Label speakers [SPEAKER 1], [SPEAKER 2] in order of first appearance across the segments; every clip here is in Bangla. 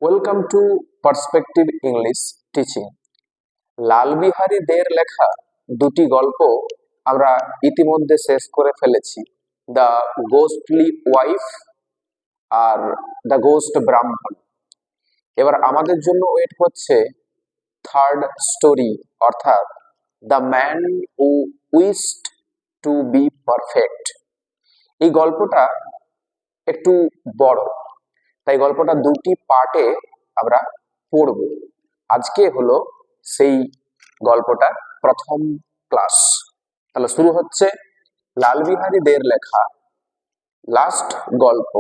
[SPEAKER 1] Welcome to perspective English teaching. Lal Behari দের লেখা দুটি গল্প আমরা ইতিমধ্যে শেষ করে ফেলেছি, দ্য গোস্টলি ওয়াইফ আর দ্য গোস্ট ব্রাহ্মণ। এবার আমাদের জন্য ওয়েট হচ্ছে থার্ড স্টোরি, অর্থাৎ the man who wished to be perfect. এই গল্পটা একটু বড়, তাই গল্পটা দুটি পার্টে আমরা পড়ব। আজকে হলো সেই গল্পটা প্রথম ক্লাস। তাহলে শুরু হচ্ছে লাল বিহারী দের লেখা লাস্ট গল্প,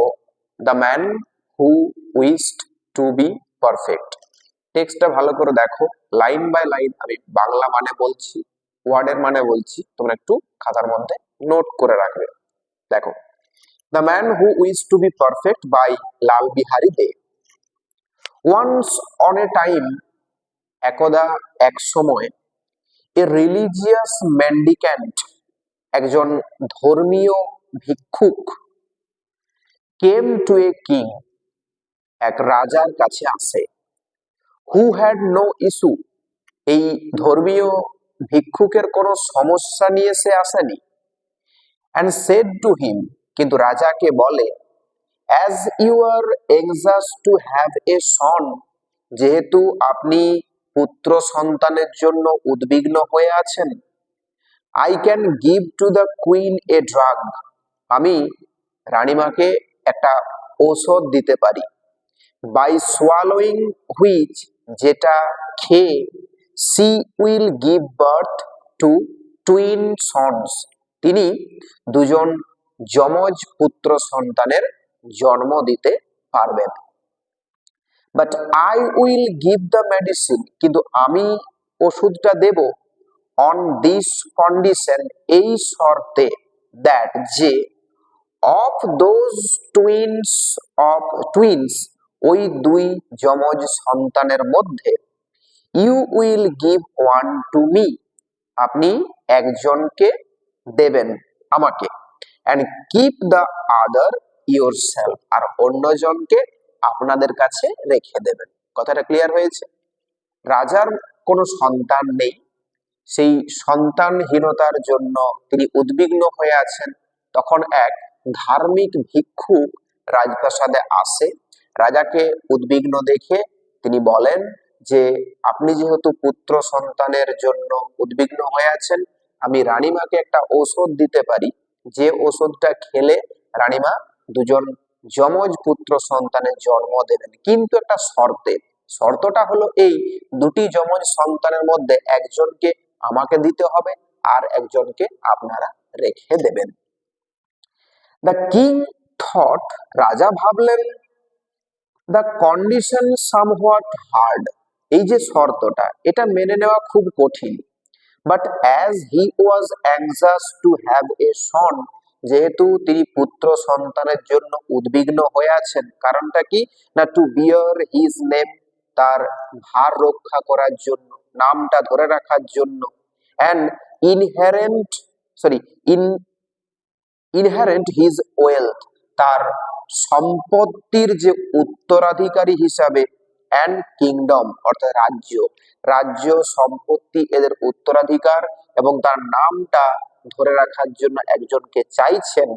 [SPEAKER 1] the man who wished to be perfect. টেক্সটটা ভালো করে দেখো, লাইন বাই লাইন আমি বাংলা মানে বলছি, ওয়ার্ডের মানে বলছি, তোমরা একটু খাতার মধ্যে নোট করে রাখবে। দেখো, the man who wished to be perfect by Lal Behari Dey. Once upon a time, একদা এক সময়, এ রিলিজিয়াস মেন্ডিক্যান্ট, একজন ধর্মীয় ভিক্ষুক, কেম টু এ কিং, এক রাজার কাছে আসে। হু হ্যাড নো ইস্যু, এই ধর্মীয় ভিক্ষুকের কোনো সমস্যা নিয়ে সে আসেনি। অ্যান্ড সেড টু হিম, কিন্তু রাজাকে বলে, as you are anxious to have a son, যেহেতু আপনি পুত্র সন্তানের জন্য উদ্বিগ্ন হয়ে আছেন, I can give to the queen a drug, আমি রানীমাকে একটা ঔষধ দিতে পারি। বাই সোয়ালোয়িং হুইচ, যেটা খেয়ে, she will give birth to twin sons, তিনি দুজন যমজ পুত্র সন্তানের জন্ম দিতে পারবেন। But I will give the medicine, কিন্তু আমি ওষুধটা দেব, অন দিস কন্ডিশন, এই শর্তে, দ্যাট, যে, অফ দোজ টুইন্স, ওই দুই যমজ সন্তানের মধ্যে, you will give one to me, আপনি একজনকে দেবেন আমাকে, and keep the other yourself, আর অন্যজনকে আপনাদের কাছে রেখে দেবেন। কথাটা ক্লিয়ার হয়েছে? রাজার কোনো সন্তান নেই, সেই সন্তানহীনতার জন্য তিনি উদ্বিগ্ন হয়ে আছেন। তখন এক ধার্মিক ভিক্ষুক রাজপ্রাসাদে আসে। রাজাকে উদ্বিগ্ন দেখে তিনি বলেন যে, আপনি যেহেতু পুত্র সন্তানের জন্য উদ্বিগ্ন হয়ে আছেন, আমি রানীমাকে একটা ঔষধ দিতে পারি, যে ওষুধটা খেলে রানীমা দুজন যমজ পুত্র সন্তানের জন্ম দেবেন, কিন্তু একটা শর্তে। শর্তটা হলো এই, দুটি যমজ সন্তানের মধ্যে একজনকে আমাকে দিতে হবে, আর একজনকে আপনারা রেখে দেবেন। দ্য কিং থট, রাজা ভাবলেন, দ্য কন্ডিশন সামহোয়াট হার্ড, এই যে শর্তটা, এটা মেনে নেওয়া খুব কঠিন। But as he was anxious to have a son, যেহেতু তিনি পুত্র সন্তানের জন্য উদ্বিগ্ন হয়ে আছেন, কারণটা কি না, টু বিয়ার হিজ নেম, তার ভার রক্ষা করার জন্য, নামটা ধরে রাখার জন্য, and inherent inherent his wealth, তার সম্পত্তির যে উত্তরাধিকারী হিসাবে, অ্যান্ড কিংডম, অর্থাৎ রাজ্য সম্পত্তি এদের উত্তরাধিকার, এবং তার নামটা ধরে রাখার জন্য একজনকে চাইছেন।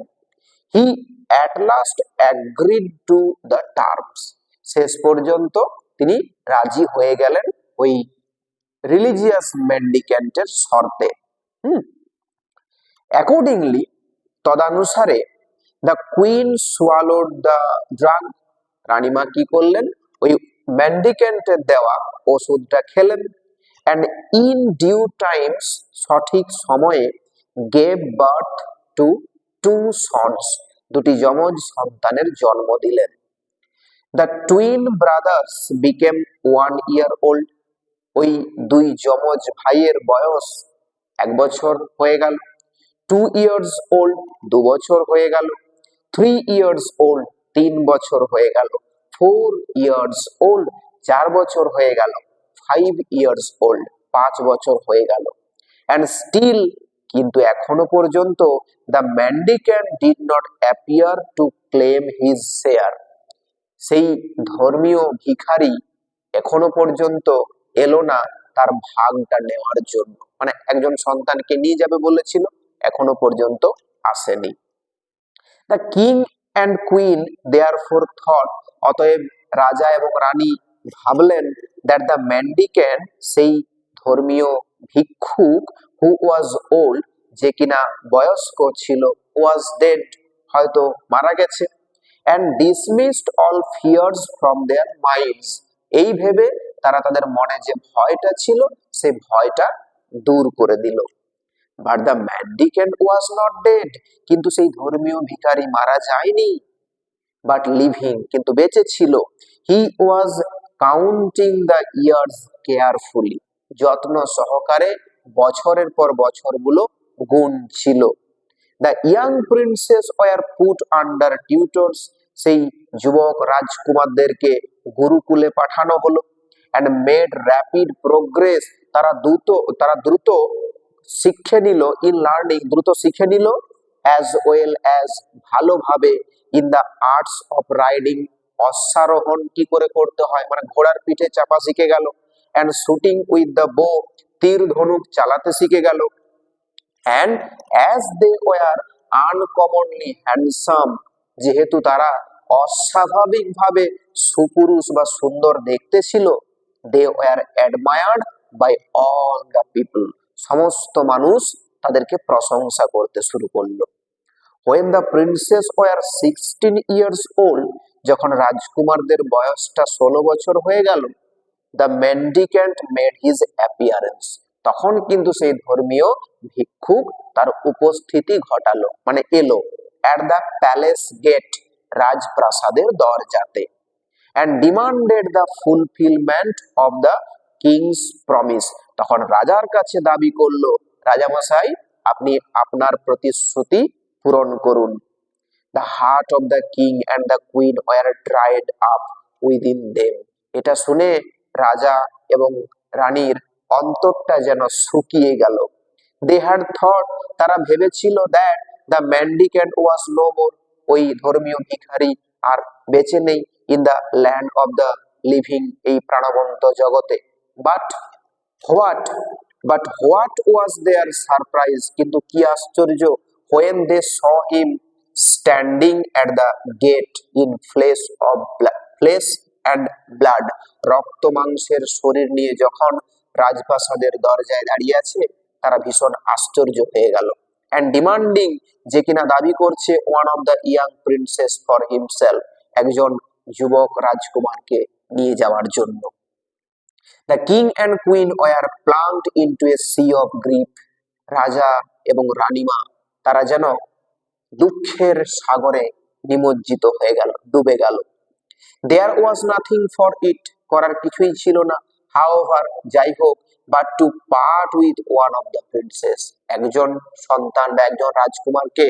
[SPEAKER 1] হি at last agreed to the terms, শেষ পর্যন্ত তিনি রাজি হয়ে গেলেন ওই রিলিজিয়াস মেন্ডিক্যান্টের শর্তে। অ্যাকর্ডিংলি, তদানুসারে, the queen swallowed the drug, রানীমা কি করলেন, ওই মেন্ডিক্যান্টের দেওয়া ওষুধটা খেলেন। অ্যান্ড ইন ডিউ টাইমস, সঠিক সময়ে, gave birth to two sons, দুটি যমজ সন্তানের জন্ম দিলেন। The twin brothers became 1 year old, ওই দুই যমজ ভাইয়ের বয়স 1 বছর হয়ে গেল। 2 years old, 2 বছর হয়ে গেল। 3 years old, 3 বছর হয়ে গেল। 4 years old, 4 বছর হয়ে গেল। 5 years old, 5 বছর হয়ে গেল। অ্যান্ড স্টিল, কিন্তু এখনো পর্যন্ত, the mendicant did not appear to claim his share, সেই ধর্মীয় ভিখারি এখনো পর্যন্ত এলো না তার ভাগটা নেওয়ার জন্য, মানে একজন সন্তানকে নিয়ে যাবে বলেছিল, এখনো পর্যন্ত আসেনি। The king and queen therefore thought, অতএব রাজা এবং রানী ভাবলেন, দ্যাট দ্য ম্যান্ডিক্যান্ট, সেই ধর্মীয় ভিক্ষুক, হু ওয়াজ ওল্ড, যে কিনা বয়স্ক ছিল, ওয়াজ ডেড, হয়তো মারা গেছে, and dismissed all fears from their minds, এই ভেবে তারা তাদের মনে যে ভয়টা ছিল সেই ভয়টা দূর করে দিল। But the mendicant was not dead, কিন্তু সেই ধর্মীয় ভিখারি মারা যায়নি, বাট লিভিং, কিন্তু বেঁচে ছিল। He was counting the years carefully, যত্ন সহকারে বছরের পর বছরগুলো গুনছিল। The young princes were put under tutors, সেই যুবক রাজকুমারদেরকে গুরুকুলে পাঠানো হলো। অ্যান্ড মেড র্যাপিড প্রোগ্রেস, তারা দ্রুত শিক্ষে নিল, ইন লার্নিং, দ্রুত শিখে নিল, অ্যাজ ওয়েল অ্যাজ, ভালোভাবে, in the arts of riding, অশ্বারোহণ কি করে করতে হয়, মানে ঘোড়ার পিঠে চাপা শিখে গেল। অ্যান্ড শুটিং উইথ দ্য বো, তীর ধনুক চালাতে শিখে গেল। And as they were uncommonly handsome, যেহেতু তারা অস্বাভাবিকভাবে সুপুরুষ বা সুন্দর দেখতে ছিল, they were admired by all the people, সমস্ত মানুষ তাদেরকে প্রশংসা করতে শুরু করলো। When the princess were 16 years old, যখন রাজকুমারদের বয়সটা 16 বছর হয়ে গেল, the mendicant made his appearance, তখন কিন্তু সেই ধর্মীয় ভিক্ষুক তার উপস্থিতি ঘটালো, মানে এলো, at the palace gate, রাজপ্রাসাদের দরজাতে, and demanded the fulfillment of the king's promise, তখন রাজার কাছে দাবি করলো, রাজামশাই আপনি আপনার প্রতিশ্রুতি পূরণ করুন। The heart of the king and the queen were dried up within them, এটা শুনে রাজা এবং রানীর অন্তরটা যেন শুকিয়ে গেল। They had thought, তারা ভেবেছিল, that the mendicant was no more, ওই ধর্মীয় ভিখারি আর বেঁচে নেই, in the land of the living, এই প্রাণবন্ত জগতে। But what was their surprise, কিন্তু কি আশ্চর্য, when they saw him standing at the gate in flesh and blood, রক্ত মাংসের শরীর নিয়ে যখন রাজপ্রাসাদের দরজায় দাঁড়িয়ে আছে, তারা ভীষণ আশ্চর্য হয়ে গেল। and demanding, যে কিনা দাবি করছে, one of the young princess for himself, একজন যুবক রাজকুমারকে নিয়ে যাওয়ার জন্য। The king and queen were plunged into a sea of grief, রাজা এবং রানীমা তারা যেন দুঃখের সাগরে নিমজ্জিত হয়ে গেল, ডুবে গেল। There was nothing for it, করার কিছুই ছিল না, however, যাই হোক, but to part with one of the princess, একজন সন্তান বা একজন রাজকুমারকে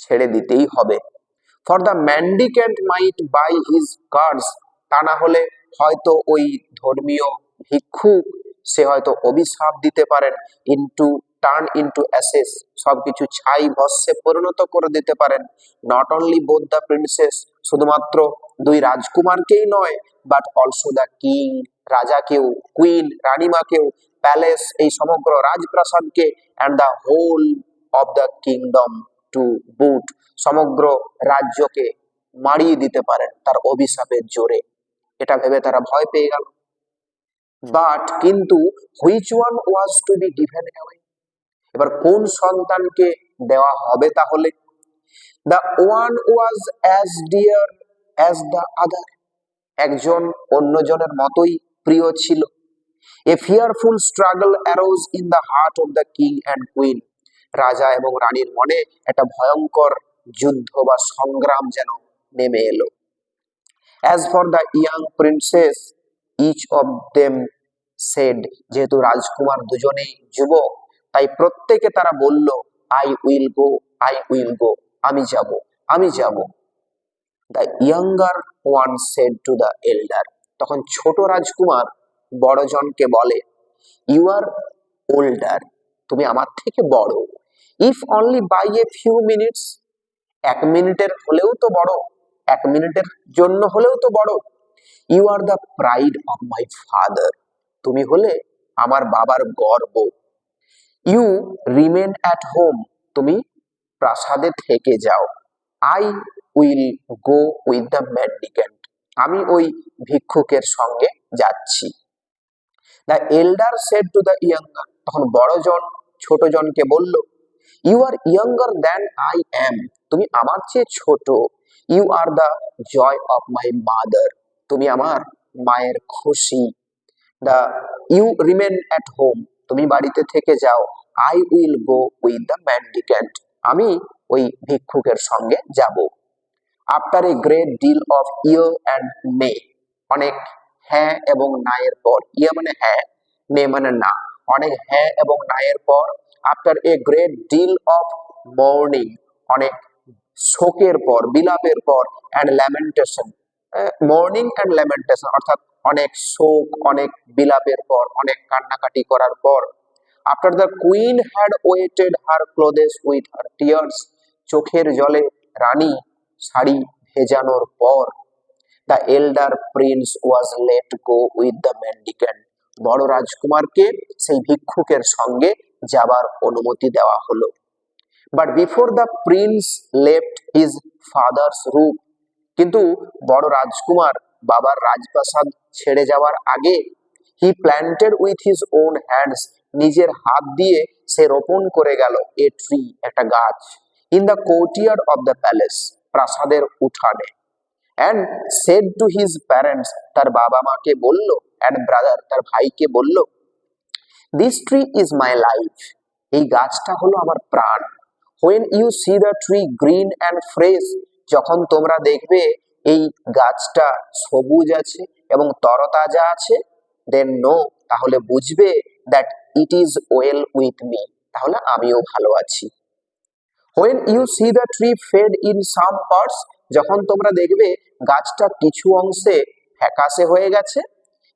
[SPEAKER 1] ছেড়ে দিতেই হবে। For the mendicant might buy his cards, তা না হলে হয়তো ওই ধর্মীয় ভিক্ষুক সে হয়তো অভিশাপ দিতে পারেন, turn into ashes, সবকিছু ছাই ভস্মে পরিণত করে দিতে পারেন। Not only both the princess, শুধুমাত্র দুই রাজকুমারকেই নয়, but also the king, রাজাকেও, queen, রানীমাকেও, প্যালেস, এই সমগ্র রাজপ্রাসাদকে, and the whole of the kingdom to boot, সমগ্র রাজ্যকে মারিয়ে দিতে পারেন তার অভিশাপের জোরে। এটা ভেবে তারা ভয় পেয়ে গেল। বাট কিন্তু which one was to be given away, এবার কোন সন্তানকে দেওয়া হবে তাহলে? The one was as dear as the other, একজন অন্যজনের মতোই প্রিয় ছিল। A fearful struggle arose in the heart of the king and queen, রাজা এবং রানীর মনে একটা ভয়ঙ্কর যুদ্ধ বা সংগ্রাম যেন নেমে এলো। As for the young princess, each of them said, যেহেতু রাজকুমার দুজনেই যুবক, তাই প্রত্যেকে তারা বলল, I will go, I will go, আমি যাব, আমি যাব। The younger one said to the elder, তখন ছোট রাজকুমার বড়জনকে বলে, You are older, তুমি আমার থেকে বড়, if only by a few minutes, 1 মিনিটের হলেও তো বড়, 1 মিনিটের জন্য হলেও তো বড়। You are the pride of my father, তুমি হলে আমার বাবার গর্ব। ইউ রিমেন অ্যাট হোম, তুমি প্রাসাদে থেকে যাও। I will go with the mendicant, আমি ওই ভিক্ষুকের সঙ্গে যাচ্ছি। The elder said to the younger, তখন বড়জন ছোটজনকে বলল, you are younger than I am, তুমি আমার চেয়ে ছোট। You are the joy of my mother, তুমি আমার মায়ের খুশি। The you remain at home, তুমি বাড়িতে থেকে যাও। I will go with the mendicant, আমি ওই ভিক্ষুকের সঙ্গে যাব। After a great deal of ইয়ে অ্যান্ড মে, অনেক হ্যাঁ এবং না এর পর, ইয়ে মানে হ্যাঁ, মে মানে না, অনেক হ্যাঁ এবং না এর পর। After a great deal of mourning, অনেক শোকের পর, বিলাপের পর, and lamentation, mourning and lamentation অর্থাৎ অনেক শোক, অনেক বিলাপের পর, অনেক কান্নাকাটি করার পর। After the queen had wetted her clothes with her tears, চোখের জলে রানী শাড়ি ভেজানোর পর। The elder prince was let go with the mendicant, বড় রাজকুমারকে সেই ভিক্ষুকের সঙ্গে যাবার অনুমতি দেওয়া হলো। But before the prince left his father's room, কিন্তু বড় রাজকুমার বাবার রাজপ্রাসাদ ছেড়ে যাওয়ার আগে, he planted with his own hands, নিজের হাত দিয়ে সে রোপণ করে গেল এ ট্রি, একটা গাছ, in the courtyard of the palace, প্রাসাদের উঠানে। And said to his parents, তার বাবা মাকে বলল, অ্যান্ড ব্রাদার, তার ভাইকে বলল, this tree is my life, এই গাছটা হলো আমার প্রাণ। When you see the tree green and fresh, যখন তোমরা দেখবে এই গাছটা সবুজ আছে এবং তরতাজা আছে, দেন নো, তাহলে বুঝবে, that it is well with me, তাহলে আমিও ভালো আছি। When you see the tree fade in some parts, যখন তোমরা দেখবে গাছটা কিছু অংশে ফ্যাকাশে হয়ে গেছে,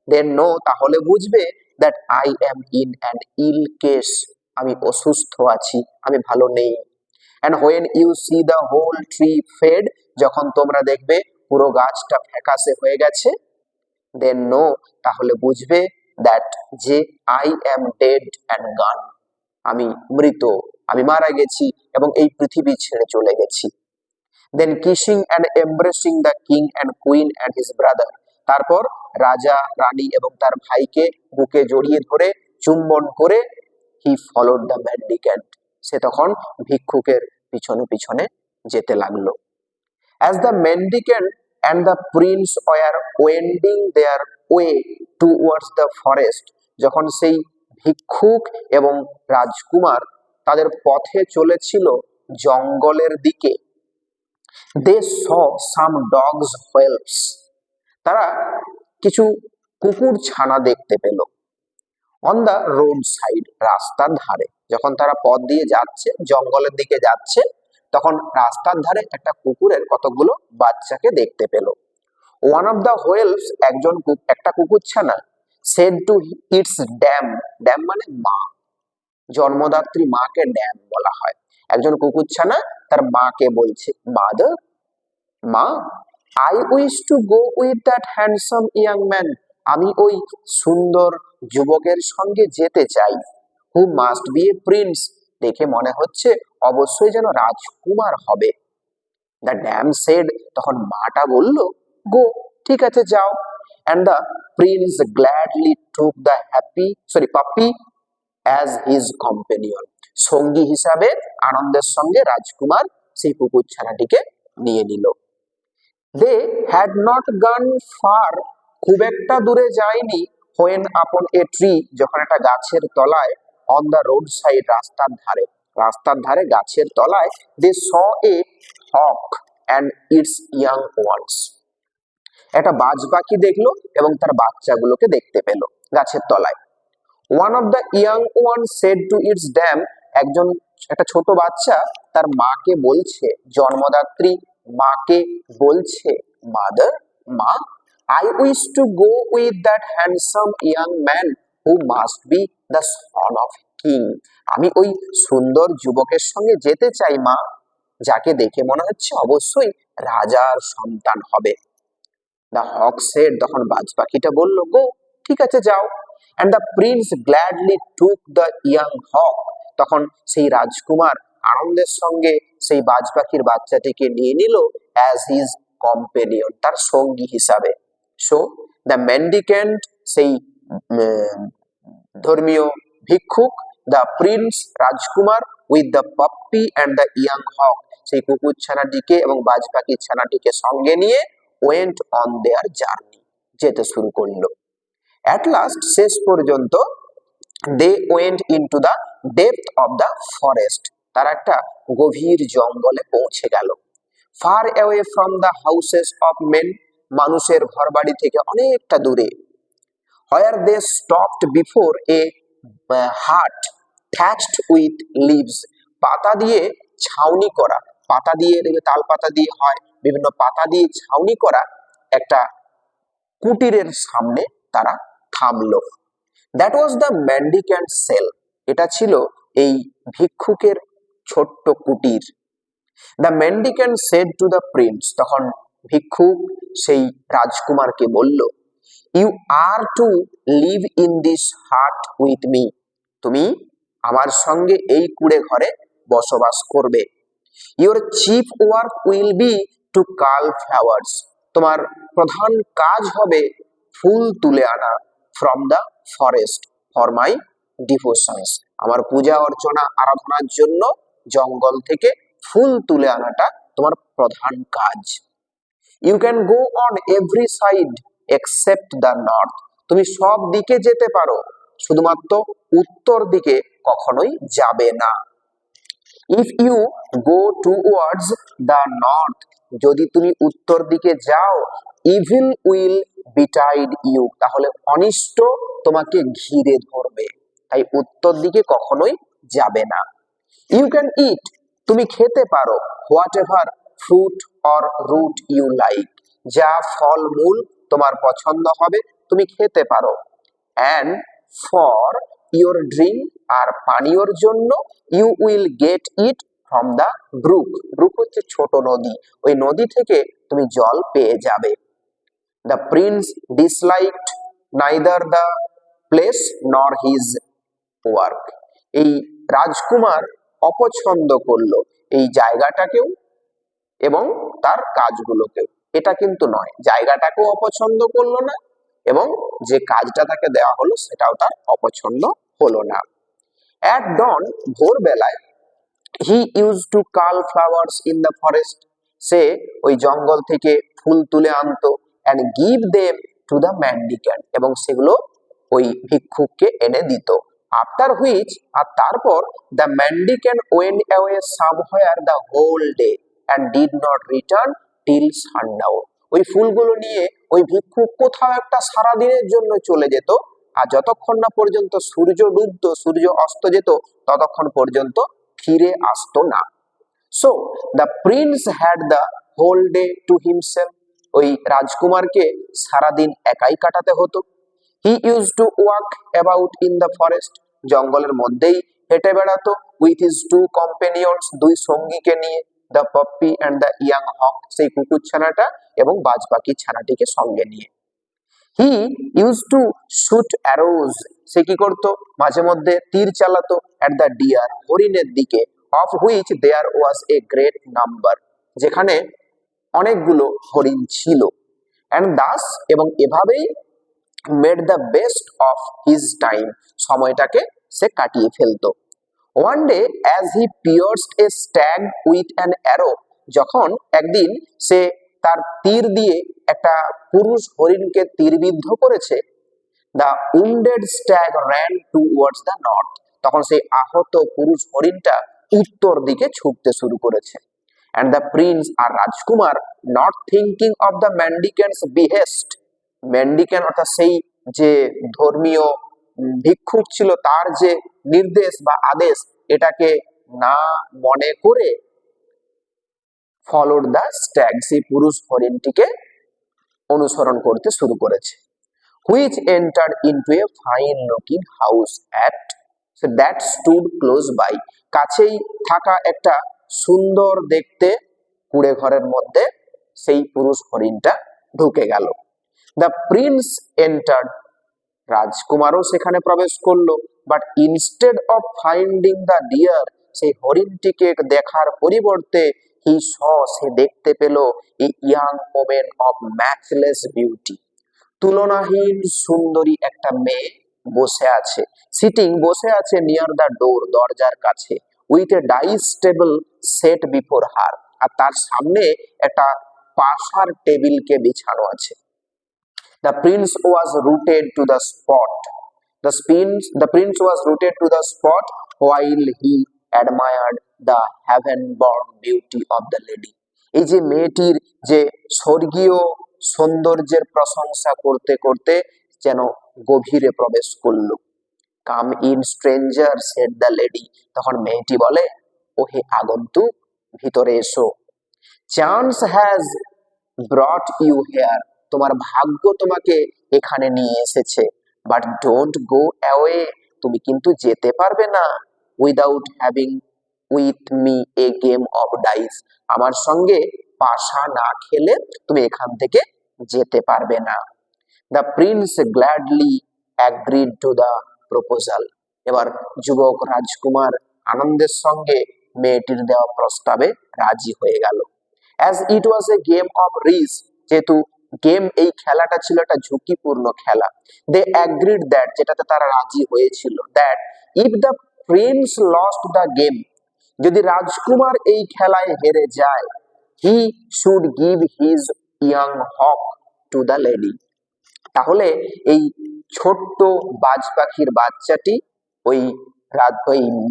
[SPEAKER 1] দেন নো, তাহলে বুঝবে, that I am in an ill case, আমি অসুস্থ আছি, আমি ভালো নেই। And when you see the whole tree fade, যখন তোমরা দেখবে পুরো গাছটা ফ্যাকাশে হয়ে গেছে, দেন নো, তাহলে বুঝবে, দ্যাট যে আই অ্যাম ডেড অ্যান্ড গান, আমি মৃত, আমি মারা গেছি এবং এই পৃথিবী ছেড়ে চলে গেছি। Then kissing and embracing the king and queen and his brother, তারপর রাজা রানী এবং তার ভাইকে বুকে জড়িয়ে ধরে চুম্বন করে, হি ফলোড দ্য মেন্ডিক্যান্ট, সে তখন ভিক্ষুকের পিছনে পিছনে যেতে লাগলো। As the mendicant and the prince were wending their way towards the forest, যখন সেই ভিক্ষুক এবং রাজকুমার তাদের পথে চলেছিল জঙ্গলের দিকে, দে স সাম ডগস হোয়েলপস, তারা কিছু কুকুর ছানা দেখতে পেল। অন দ্য রোড সাইড, রাস্তার ধারে, যখন তারা পথ দিয়ে যাচ্ছে, জঙ্গলের দিকে যাচ্ছে, তখন রাস্তার ধারে একটা কুকুরের কতগুলো বাচ্চাকে দেখতে পেল। ওয়ান অফ দ্য হোয়েলস, একটা কুকুরছানা, said to its dam, dam মানে মা, জন্মদাত্রী মাকে ড্যাম বলা হয়। একজন কুকুরছানা তার মাকে বলছে, মাদার, মা, I wish to go with that handsome young man, আমি ওই সুন্দর যুবকের সঙ্গে যেতে চাই। হু মাস্ট বি এ প্রিন্স, দেখে মনে হচ্ছে অবশ্যই যেন রাজকুমার হবে। দ্য ড্যাম সেড, তখন মাটা বলল, গো, ঠিক আছে যাও। And the prince gladly took the পাপি অ্যাজ হিজ কম্পেনিয়ন, সঙ্গী হিসাবে আনন্দের সঙ্গে রাজকুমার সেই কুকুর ছানাটিকে নিয়ে নিল। দে হ্যাড নট গান ফার, খুব একটা দূরে যায়নি, হোয়েন আপন এ ট্রি, যখন একটা গাছের তলায়, অন দ্য রোড সাইড, রাস্তার ধারে গাছের তলায়, দে স এ হক অ্যান্ড ইটস ইয়াং ওয়ান্স, একটা বাজ পাখি দেখলো এবং তার বাচ্চাগুলোকে দেখতে পেল গাছের তলায়। One of the young one said to its dam, একটা ছোট বাচ্চা তার মাকে বলছে, জন্মদাত্রী মাকে বলছে, মাদার, মা, I wish to go with that handsome young man who must be the son of king, আমি ওই সুন্দর যুবকের সঙ্গে যেতে চাই মা, যাকে দেখে মনে হচ্ছে অবশ্যই রাজার সন্তান হবে। দ্য হক সেড, তখন বাজ পাখিটা বলল, গো, ঠিক আছে, যাও। And the prince gladly took the young hawk, তখন সেই রাজকুমার আনন্দের সঙ্গে সেই বাজ পাখির বাচ্চাটিকে নিয়ে নিল অ্যাজ হিজ কম্পেনিয়ন, তার সঙ্গী হিসাবে। সো দ্য মেন্ডিকেন্ট, সেই ধর্মীয় ভিক্ষুক, দ্য প্রিন্স রাজকুমার, with the puppy and the young hawk, সেই কুকুর ছানাটিকে এবং বাজ পাখির ছানাটিকে সঙ্গে নিয়ে ওয়েন্ট অন দেয়ার জার্নি, যেতে শুরু করলো। অ্যাট লাস্ট, শেষ পর্যন্ত, they went into the depth of the forest, তারা একটা গভীর জঙ্গলে পৌঁছে গেল। Far away from the houses of men, মানুষের ঘরবাড়ি থেকে অনেকটা দূরে। Where they stopped before a hut thatched with leaves, পাতা দিয়ে ছাউনি করা, পাতা দিয়ে, তাল পাতা দিয়ে হয়, বিভিন্ন পাতা দিয়ে ছাউনি করা একটা কুটিরের সামনে তারা থামলো। That was the mendicant cell, এটা ছিল এই ভিক্ষুকের ছোট্ট কুটির। The mendicant said to the prince, তখন ভিক্ষুক সেই রাজকুমারকে বলল, you are to live in this hut with me, তুমি আমার সঙ্গে এই কুড়ে ঘরে বসবাস করবে। Your chief work will be to cull flowers, তোমার প্রধান কাজ হবে ফুল তুলে আনা, from the forest for my devotions, আমার পূজা অর্চনা আরাধনার জন্য জঙ্গল থেকে ফুল তুলে আনাটা তোমার প্রধান কাজ। You can go on every side except the north, তুমি সব দিকে যেতে পারো, শুধুমাত্র উত্তর দিকে কখনোই যাবে না। If you go towards the north, যদি তুমি উত্তর দিকে যাও, ইভিল উইল বিটাইড ইউ, তাহলে অনিষ্ট তোমাকে ঘিরে ধরবে, তাই উত্তর দিকে কখনোই যাবে না। ইউ ক্যান ইট, তুমি খেতে পারো, whatever fruit or root you like, যা ফল মূল তোমার পছন্দ হবে তুমি খেতে পারো। অ্যান্ড ফর ইউর ড্রিঙ্ক, আর পানীয়র জন্য, you will get it from the brook, brook হচ্ছে ছোট নদী, ওই নদী থেকে তুমি জল পেয়ে যাবে। The Prince disliked neither the place নর হিজ ওয়ার্ক, এই রাজকুমার অপছন্দ করলো এই জায়গাটাকেও এবং তার কাজগুলোকেও, এটা কিন্তু নয়, জায়গাটাকেও অপছন্দ করলো না এবং যে কাজটা তাকে দেওয়া হলো সেটাও তার অপছন্দ হলো না। অ্যাট ডন, ভোরবেলায়, he use to cull flowers in the forest, সে ওই জঙ্গল থেকে ফুল তুলে আনতো, and give them to the mendicant, এবং সেগুলো ওই ভিক্ষুককে এনে দিত। আফটার হুইচ, আর তারপর, the mendicant went away somewhere the whole day and did not return till sundown, ওই ফুলগুলো নিয়ে ওই ভিক্ষুক কোথাও একটা সারাদিনের জন্য চলে যেত, আর যতক্ষণ না পর্যন্ত সূর্য ডুবতো, সূর্য অস্ত যেত, ততক্ষণ পর্যন্ত ফিরে আসতো না। So the prince had the whole day to himself, ওই রাজকুমারকে সারাদিন একাই কাটাতে হতো। He use to walk about in the forest, জঙ্গলের মধ্যেই হেঁটে বেড়াতো, উইথ হিজ টু কম্পেনিয়ন্স, দুই সঙ্গীকে নিয়ে, the puppy and the young hawk, সেই কুকুর ছানাটা এবং বাজ পাখি ছানাটিকে সঙ্গে নিয়ে। He use to shoot arrows, সে কি করতো, মাঝে মধ্যে তীর চালাতো, অ্যাট দ্য ডিয়ার, হরিণের দিকে, of which there was a great number, যেখানে অনেকগুলো হরিণ ছিল। অ্যান্ড দাস, এবং এভাবেই made the best of his time, সময়টাকে সে কাটিয়ে ফেলতো। One day as he pierced a stag with an arrow, যখন একদিন সে তার তীর দিয়ে একটা পুরুষ হরিণকে তীরবিদ্ধ করেছে, the wounded stag ran towards the north, তখন সেই আহত পুরুষ হরিণটা উত্তর দিকে ছুটতে শুরু করেছে। অ্যান্ড দ্য প্রিন্স, আর রাজকুমার, not thinking of the mendicant's behest, mendicant অর্থাৎ সেই যে ধর্মীয় ভিক্ষুক ছিল তার যে নির্দেশ বা আদেশ, এটাকে না মনে করে ফলোড দ্য স্ট্যাগ, সেই পুরুষ হরিণটিকে অনুসরণ করতে শুরু করেছে। Which entered into a fine looking house at that stood close by, কাছেই থাকা একটা সুন্দর দেখতে কুড়ে ঘরের মধ্যে সেই পুরুষ হরিণটা ঢুকে গেল। দ্য প্রিন্স এন্টার্ড, রাজকুমারও সেখানে প্রবেশ করলো, but instead of finding the deer, সেই হরিণটিকে দেখার পরিবর্তে সে দেখতে পেল a young woman of matchless beauty, তুলনাহীন সুন্দরী একটা মেয়ে বসে আছে, সিটিং বসে আছে নিয়ার দ্য ডোর, দরজার কাছে, with a dice table set before her, আর তার সামনে একটা পাশার টেবিলকে বিছানো আছে। The prince was rooted to the spot. The prince was rooted to the spot while he admired the heaven-born beauty of the lady. এই যে মেয়েটির যে স্বর্গীয় সৌন্দর্যের প্রশংসা করতে করতে যেন গভীরে প্রবেশ করলো। Come in stranger, said the lady, তখন মেয়েটি বলে, ওহে আগন্তুক, ভিতরে এসো। Chance has brought you here, তোমার ভাগ্য তোমাকে এখানে নিয়ে এসেছে, বাট ডোন্ট গো অ্যাওয়ে, তুমি কিন্তু যেতে পারবে না, without having with me a game of dice, আমার সঙ্গে পাশা না খেলে তুমি এখান থেকে যেতে পারবে না। The prince gladly agreed to the proposal, এবার যুবক রাজকুমার আনন্দের সঙ্গে মেয়েটির দেওয়া প্রস্তাবে রাজি হয়ে গেল। As it was A game of risk, যেহেতু গেম, এই খেলাটা ছিল একটা ঝুঁকিপূর্ণ খেলা, দে অ্যাগ্রিড দ্যাট, যেটাতে তারা রাজি হয়েছিল, that if the prince lost the game, যদি রাজকুমার এই খেলায় হেরে যায়, he should give his young hawk to the lady, তাহলে এই ছোট্ট বাজ পাখির বাচ্চাটি ওই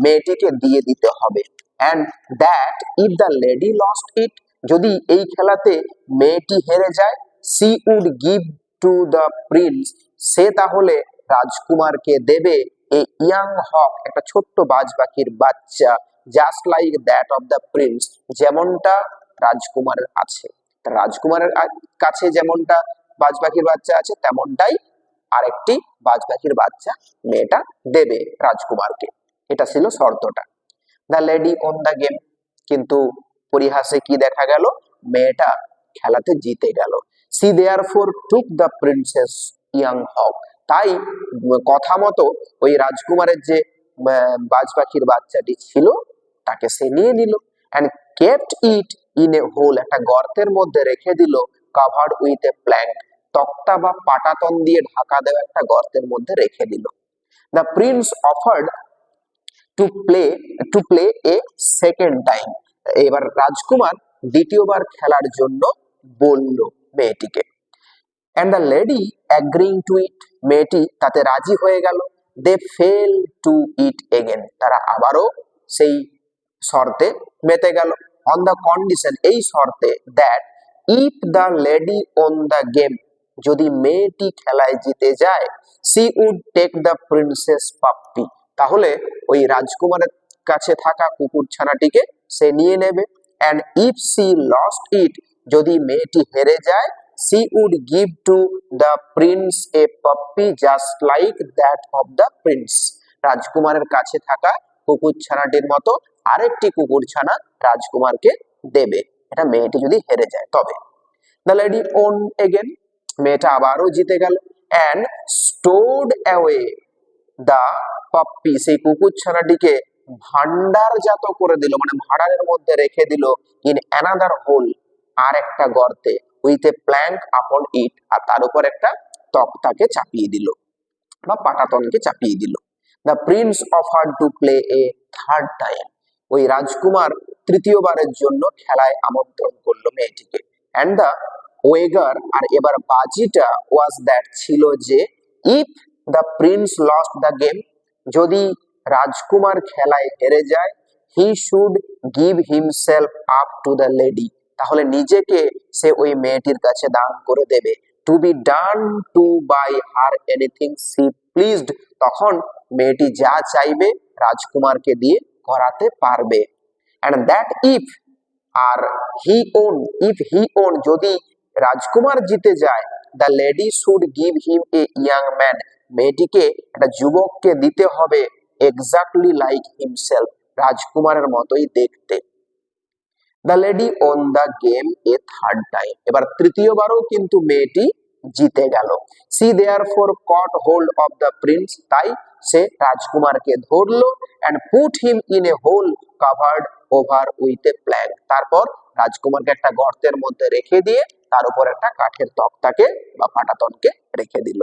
[SPEAKER 1] মেয়েটিকে দিয়ে দিতে হবে। And that if the lady lost it, যদি এই খেলাতে মেয়েটি হেরে যায়, she would give to the prince, সে তাহলে রাজকুমারকে দেবে এ ইয়াং হক, একটা ছোট্ট বাজ পাখির বাচ্চা, just like that of the Prince, যেমনটা রাজকুমারের আছে, রাজকুমারের কাছে যেমনটা বাজ পাখির বাচ্চা আছে তেমনটাই আরেকটি বাজ পাখির বাচ্চা মেয়েটা দেবে রাজকুমারকে, এটা ছিল শর্তটা। The lady won the game, কিন্তু পরিহাসে কি দেখা গেল, মেয়েটা খেলাতে জিতে গেল। She therefore took the prince's young hawk, তাই কথা মতো ওই রাজকুমারের যে বাজ পাখির বাচ্চাটি ছিল তাকে সে নিয়ে নিল। And kept it in a hole, একটা গর্তের মধ্যে রেখে দিল, কাভার্ড উইথ এ প্ল্যাঙ্ক, তক্তা বা পাটাতন দিয়ে ঢাকা দেওয়া একটা গর্তের মধ্যে রেখে দিল। The prince offered to play a second time, এবার রাজকুমার দ্বিতীয়বার খেলার জন্য বলল মেয়েটিকে। And the lady agreeing to it, মেয়েটি তাতে রাজি হয়ে গেল। They fell to it again, তারা আবারও সেই শর্তে মেতে গেল। অন দ্য কন্ডিশন, এই শর্তে, that if the lady won the game, যদি মেয়েটি খেলায় জিতে যায়, she would take the prince's puppy, তাহলে ওই রাজকুমারের কাছে থাকা কুকুর ছানাটিকে সে নিয়ে নেবে। And if she lost it, যদি মেয়েটি হেরে যায়, she would give to the prince a puppy just like that of the prince, রাজকুমারের কাছে থাকা কুকুর ছানাটির মতো আরেকটি কুকুর ছানা রাজকুমারকে দেবে, এটা মেয়েটি যদি হেরে যায় তবে। দ্য লেডি ওন এগেন, মেয়েটা আবারও জিতে গেল। And stored away the puppy, সেই কুকুর ছানাটিকে ভান্ডারজাত করে দিল, মানে ভাঁড়ারের মধ্যে রেখে দিল, ইন অ্যানাদার হোল, আর একটা গর্তে, উইথ এ প্ল্যাঙ্ক আপন ইট, আর তার উপর একটা তক্তাকে চাপিয়ে দিল বা পাটাতনকে চাপিয়ে দিল। The prince offered to play A third time, ওই রাজকুমার তৃতীয়বারের জন্য খেলায় আমন্ত্রণ করলো মেয়েটিকে। অ্যান্ড দ্য ওয়েগার, আর এবার বাজিটা ওয়াজ দ্যাট, ছিল যে, if the prince lost the game, যদি রাজকুমার খেলায় হেরে যায়, he should give himself up to the lady, তাহলে নিজেকে সে ওই মেয়েটির কাছে দান করে দেবে। To be done to by her anything she pleased, তখন মেয়েটি যা চাইবে রাজকুমারকে দিয়ে করাতে পারবে। অ্যান্ড দ্যাট ইফ, আর ইফ হি ওন, যদি রাজকুমার জিতে যায়, the lady should give him a young man, মেয়েটিকে একটা যুবককে দিতে হবে, এক্স্যাক্টলি লাইক হিমসেলফ, রাজকুমারের মতোই দেখতে। The lady won the game a third time, এবার তৃতীয়বারও কিন্তু মেয়েটি জিতে গেল। She therefore caught hold of the prince, তাই সে রাজকুমারকে ধরলো, and put him in a hole covered over with a plank, তারপর রাজকুমারকে একটা গর্তের মধ্যে রেখে দিয়ে তার উপর একটা কাঠের তক্তাকে বা পাটাতনকে রেখে দিল।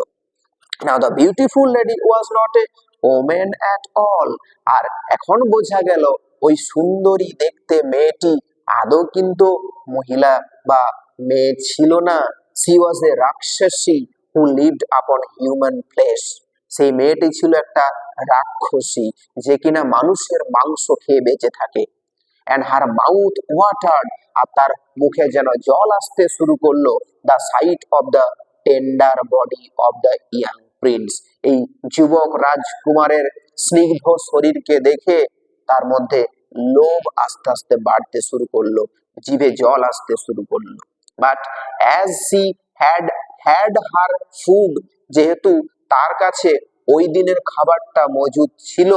[SPEAKER 1] Now the beautiful lady was not a woman at all, আর এখন বোঝা গেল ওই সুন্দরী দেখতে মেয়েটি আদৌ কিন্তু মহিলা বা মেয়ে ছিল না। she was a রাক্ষসী who lived upon human flesh, সেই মেয়েটি ছিল একটা রাক্ষসী যে কিনা মানুষের মাংস খেয়ে বেঁচে থাকে। and her mouth watered, আর তার মুখে যেন জল আসতে শুরু করলো। the sight of the tender body of the young prince, এই যুবক রাজকুমারের স্নিগ্ধ শরীরকে দেখে তার মধ্যে লোভ আস্তে আস্তে বাড়তে শুরু করলো, জিভে জল আসতে শুরু করলো। But as she had had her food, যেহেতু তার কাছে ওই দিনের খাবারটা মজুদ ছিল,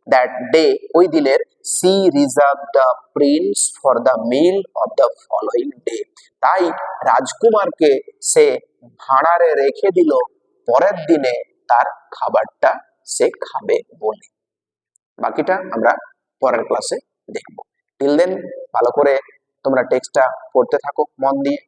[SPEAKER 1] that day, ওই দিনের, she reserved the prince for the meal of the following day, তাই রাজকুমারকে সে ভাঁড়ারে রেখে দিল পরের দিনে তার খাবারটা সে খাবে বলে। বাকিটা আমরা পরের ক্লাসে দেখব। টিল দেন ভালো করে তোমরা টেক্সটটা পড়তে থাকো মন দিয়ে।